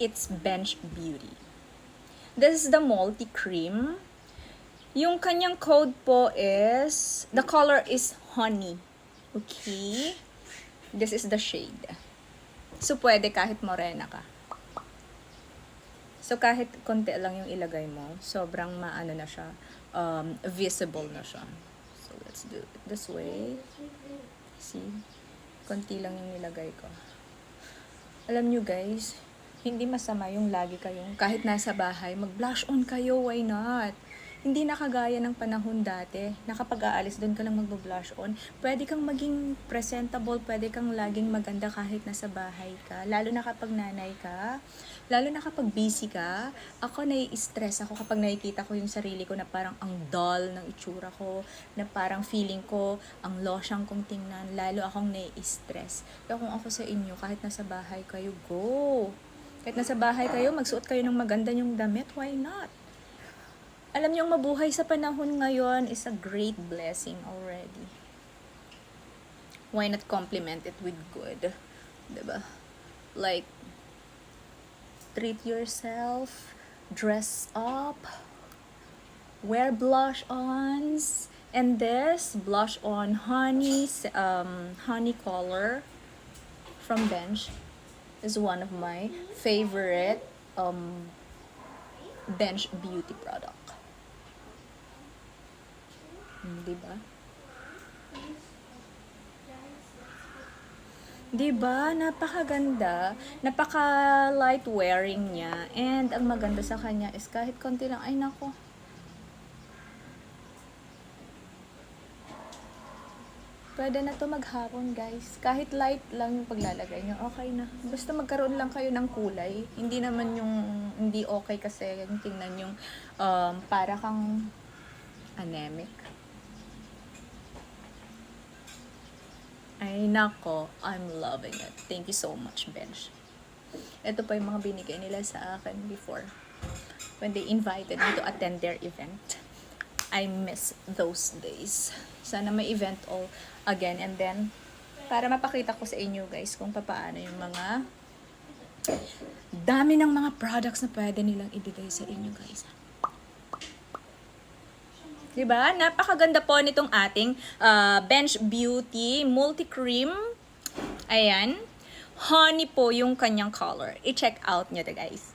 It's Bench Beauty. This is the multi-cream. Yung kanyang code po is, the color is honey. Okay? This is the shade. So, pwede kahit morena ka. So, kahit konti lang yung ilagay mo, sobrang maano na siya, visible na siya. So, let's do it this way. See? Konti lang yung nilagay ko. Alam nyo guys, hindi masama yung lagi kayong, kahit nasa bahay, mag-blush on kayo, why not? Hindi na kagaya ng panahon dati, na kapag aalis doon ka lang mag-blush on. Pwede kang maging presentable, pwede kang laging maganda kahit nasa bahay ka. Lalo na kapag nanay ka, lalo na kapag busy ka. Ako nai-stress ako kapag nakikita ko yung sarili ko na parang ang dull ng itsura ko, na parang feeling ko ang losyang kong tingnan, lalo akong nai-stress. Kaya kung ako sa inyo, kahit nasa bahay kayo, go! Kahit nasa bahay kayo, magsuot kayo ng maganda yung damit, why not? Alam niyo, ang mabuhay sa panahon ngayon is a great blessing already. Why not complement it with good? Diba? Like, treat yourself, dress up, wear blush-ons, and this blush-on honey color from Bench is one of my favorite Bench Beauty product. Diba? Diba? Napakaganda. Napaka-light wearing niya. And ang maganda sa kanya is kahit konti lang. Ay, nako. Pwede na to maghapon, guys. Kahit light lang yung paglalagay nyo, okay na. Basta magkaroon lang kayo ng kulay. Hindi naman yung hindi okay kasi yung tingnan yung para kang anemic. Ay, nako. I'm loving it. Thank you so much, Bench. Ito pa yung mga binigay nila sa akin before. When they invited me to attend their event. I miss those days. Sana may event all again. And then, para mapakita ko sa inyo guys kung paano yung mga dami ng mga products na pwede nilang ibigay sa inyo guys. Diba? Napakaganda po nitong ating Bench Beauty Multi-Cream. Ayan. Honey po yung kanyang color. I-check out nyo to guys.